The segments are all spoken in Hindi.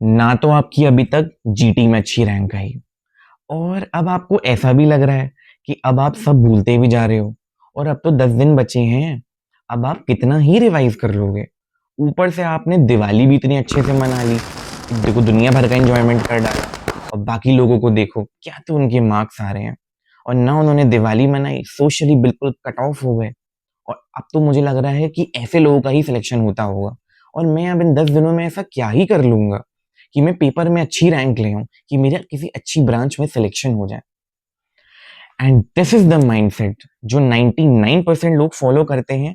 ना तो आपकी अभी तक जीटी में अच्छी रैंक आई, और अब आपको ऐसा भी लग रहा है कि अब आप सब भूलते भी जा रहे हो, और अब तो 10 दिन बचे हैं। अब आप कितना ही रिवाइज कर लोगे? ऊपर से आपने दिवाली भी इतनी अच्छे से मना ली, देखो दुनिया भर का एंजॉयमेंट कर डाला, और बाकी लोगों को देखो क्या तो उनके मार्क्स आ रहे हैं, और ना उन्होंने दिवाली मनाई, सोशली बिल्कुल कट ऑफ हो गए। और अब तो मुझे लग रहा है कि ऐसे लोगों का ही सिलेक्शन होता होगा, और मैं अब इन 10 दिनों में ऐसा क्या ही कर लूंगा कि मैं पेपर में अच्छी रैंक ले आऊं, कि मेरा किसी अच्छी ब्रांच में सिलेक्शन हो जाए। And this is the mindset जो 99% लोग फॉलो करते हैं,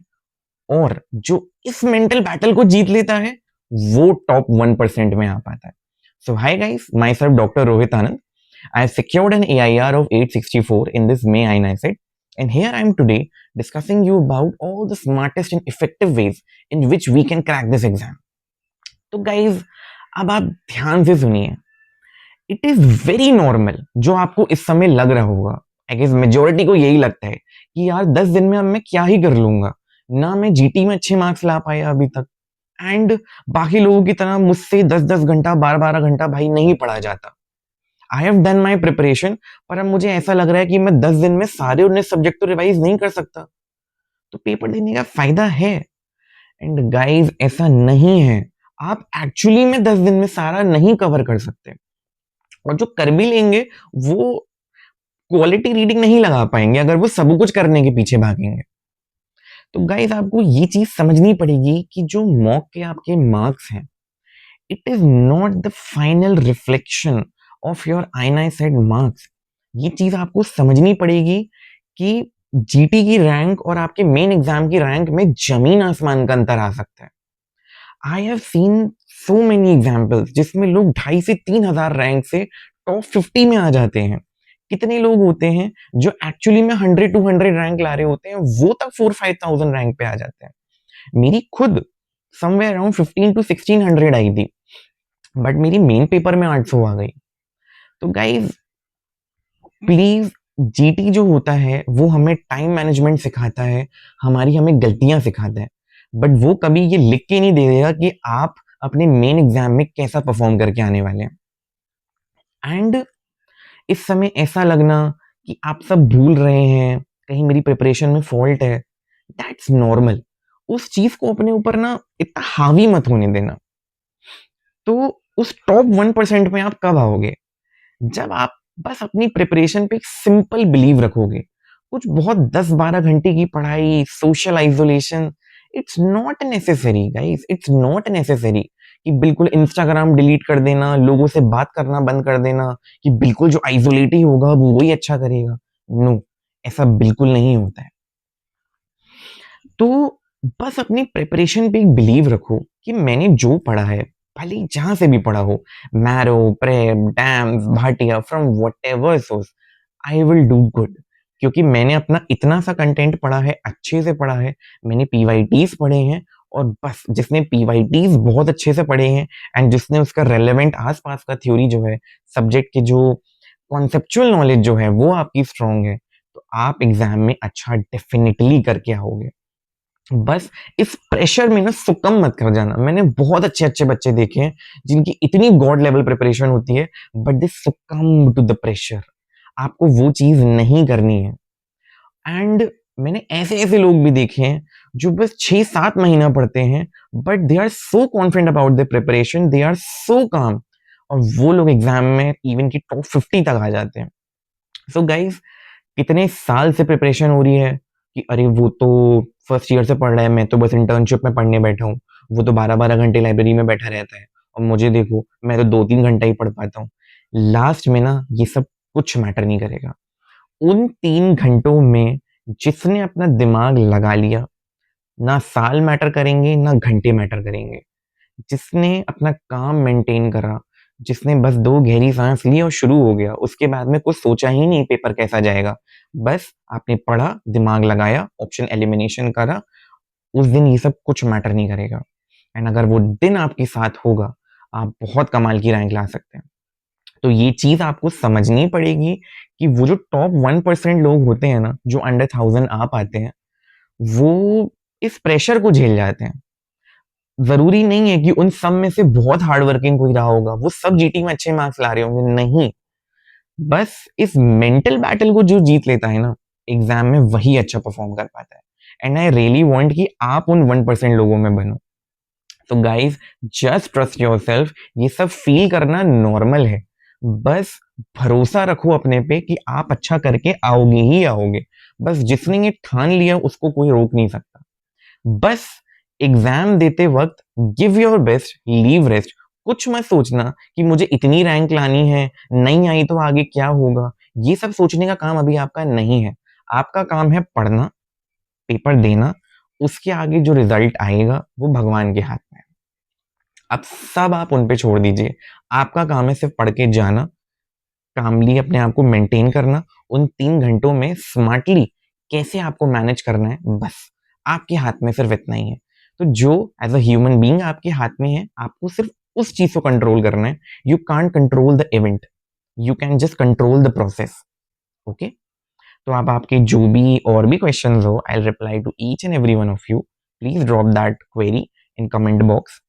और जो इस मेंटल बैटल को जीत लेता है वो टॉप 1% में आ पाता है। So hi guys, myself doctor Rohit Anand. I have secured an AIR of 864 in this May INICET, and here I am today discussing you about all the smartest and effective ways in which we can crack this exam. तो guys, अब आप ध्यान से सुनिए. इट इज वेरी नॉर्मल जो आपको इस समय लग रहा होगा. आई गेस मेजोरिटी को यही लगता है कि यार 10 दिन में अब मैं क्या ही कर लूंगा, ना मैं जीटी में अच्छे मार्क्स ला पाया अभी तक, एंड बाकी लोगों की तरह मुझसे 10-10 घंटा 12-12 घंटा भाई नहीं पढ़ा जाता. I have done my preparation, पर अब मुझे ऐसा लग रहा है कि मैं 10 दिन में सारे 19 सब्जेक्ट तो रिवाइज नहीं कर सकता. तो पेपर देने का फायदा है. एंड गाइज ऐसा नहीं है, आप एक्चुअली में 10 दिन में सारा नहीं कवर कर सकते, और जो कर भी लेंगे वो क्वालिटी रीडिंग नहीं लगा पाएंगे अगर वो सब कुछ करने के पीछे भागेंगे. तो गाइस आपको ये चीज समझनी पड़ेगी कि जो मॉक के आपके मार्क्स हैं, it is not the final reflection of your INI set marks. ये चीज आपको समझनी पड़ेगी कि जीटी की रैंक और आपके मेन एग्जाम की रैंक में जमीन आसमान का अंतर आ सकता है. I have seen so many examples जिसमें लोग 2,500 से 3,000 रैंक से टॉप 50 में आ जाते हैं. कितने लोग होते हैं जो एक्चुअली में 100-200 रैंक ला रहे होते हैं, वो तक 4-5,000 रैंक पे आ जाते हैं. मेरी खुद समवेयर अराउंड 15-1600 आई थी, बट मेरी मेन पेपर में 800 आ गई. तो गाइज प्लीज, जीटी जो होता है वो हमें टाइम मैनेजमेंट सिखाता है, हमें गलतियां सिखाता है, बट वो कभी ये लिख के नहीं दे देगा कि आप अपने मेन एग्जाम में कैसा परफॉर्म करके आने वाले हैं. एंड इस समय ऐसा लगना कि आप सब भूल रहे हैं, कहीं मेरी प्रिपरेशन में फॉल्ट है, दैट्स नॉर्मल. उस चीज को अपने ऊपर ना इतना हावी मत होने देना. तो उस टॉप 1% में आप कब आओगे? जब आप बस अपनी प्रिपरेशन पे एक सिंपल बिलीव रखोगे. कुछ बहुत 10-12 घंटे की पढ़ाई, social isolation, it's not necessary guys, it's not necessary कि बिल्कुल इंस्टाग्राम डिलीट कर देना, लोगों से बात करना बंद कर देना, कि बिल्कुल जो आइसोलेट ही होगा वो ही अच्छा करेगा. नो, ऐसा बिल्कुल नहीं होता है. तो बस अपनी प्रिपरेशन पे एक बिलीव रखो कि मैंने जो पढ़ा है, भले ही जहां से भी पढ़ा हो, marrow, prep, dams, Bhatia, from whatever source, I will do good. क्योंकि मैंने अपना इतना सा कंटेंट पढ़ा है, अच्छे से पढ़ा है, मैंने पीवाईटीज पढ़े हैं, और बस जिसने पीवाईटीज बहुत अच्छे से पढ़े हैं एंड जिसने उसका रेलेवेंट आसपास का थ्योरी जो है, सब्जेक्ट की जो कॉन्सेप्चुअल नॉलेज जो है वो आपकी स्ट्रांग है, तो आप एग्जाम में अच्छा डेफिनेटली करके आओगे. बस इस प्रेशर में ना सुकम मत कर जाना. मैंने बहुत अच्छे अच्छे बच्चे देखे हैं जिनकी इतनी गॉड लेवल प्रिपरेशन होती है, but they succumb to the pressure. आपको वो चीज नहीं करनी है. एंड मैंने ऐसे ऐसे लोग भी देखे हैं जो बस 6-7 महीना पढ़ते हैं, but they are so confident about the preparation, they are so calm, और वो लोग एग्जाम में इवन की टॉप 50 तक आ जाते हैं. सो गाइज, कितने साल से प्रिपरेशन हो रही है कि अरे वो तो फर्स्ट ईयर से पढ़ रहा है, मैं तो बस इंटर्नशिप में पढ़ने बैठा हूँ, वो तो 12-12 घंटे लाइब्रेरी में बैठा रहता है, और मुझे देखो मैं तो 2-3 घंटा ही पढ़ पाता हूँ. लास्ट में ना ये सब कुछ मैटर नहीं करेगा. उन 3 घंटों में जिसने अपना दिमाग लगा लिया, ना साल मैटर करेंगे ना घंटे मैटर करेंगे. जिसने अपना काम मेंटेन करा, जिसने बस 2 गहरी सांस ली और शुरू हो गया, उसके बाद में कुछ सोचा ही नहीं पेपर कैसा जाएगा, बस आपने पढ़ा, दिमाग लगाया, ऑप्शन एलिमिनेशन करा, उस दिन ये सब कुछ मैटर नहीं करेगा. एंड अगर वो दिन आपके साथ होगा, आप बहुत कमाल की रैंक ला सकते हैं. तो ये चीज आपको समझनी पड़ेगी कि वो जो टॉप 1% लोग होते हैं ना, जो अंडर 1000 आ पाते हैं, वो इस प्रेशर को झेल जाते हैं. ज़रूरी नहीं है कि उन सब में से बहुत हार्ड वर्किंग कोई रहा होगा, वो सब जीटी में अच्छे मार्क्स ला रहे होंगे, नहीं। बस इस मेंटल बैटल को जो जीत लेता है ना, एग्ज़ाम में वही अच्छा परफ़ॉर्म कर पाता है। एंड आई रियली वांट कि आप उन 1% लोगों में बनो। तो गाइस जस्ट ट्रस्ट योरसेल्फ, ये सब फील करना नॉर्मल है। बस भरोसा रखो अपने पे कि आप अच्छा करके आओगे ही आओगे। बस जिसने ये ठान लिया उसको कोई रोक नहीं सकता। बस एग्जाम देते वक्त give your best, leave rest. कुछ मत सोचना कि मुझे इतनी रैंक लानी है, नहीं आई तो आगे क्या होगा। ये सब सोचने का काम अभी आपका नहीं है। आपका काम है पढ़ना, पेपर देना, उसके आगे जो रिजल्ट आएगा वो भगवान के हाथ में है। अब सब आप उन पे छोड़ दीजिए। आपका काम है सिर्फ पढ़ के जाना, कामली अपने आप को मेंटेन करना, उन 3 घंटों में स्मार्टली कैसे आपको मैनेज करना है, बस आपके हाथ में सिर्फ इतना ही है। तो जो एज अ ह्यूमन बीइंग आपके हाथ में है, आपको सिर्फ उस चीज को कंट्रोल करना है। You can't control the event, you can just control the process. Okay, तो आप आपके जो भी और भी क्वेश्चंस हो, I will reply to each and every one of you. Please drop that query in comment box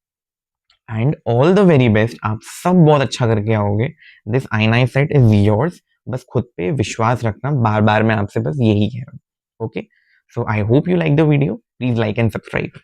and all the very best. आप सब बहुत अच्छा करके आओगे। This ICET is yours. बस खुद पे विश्वास रखना, बार बार मैं आपसे बस यही कह रहा हूँ। Okay, so I hope you like the video. Please like and subscribe.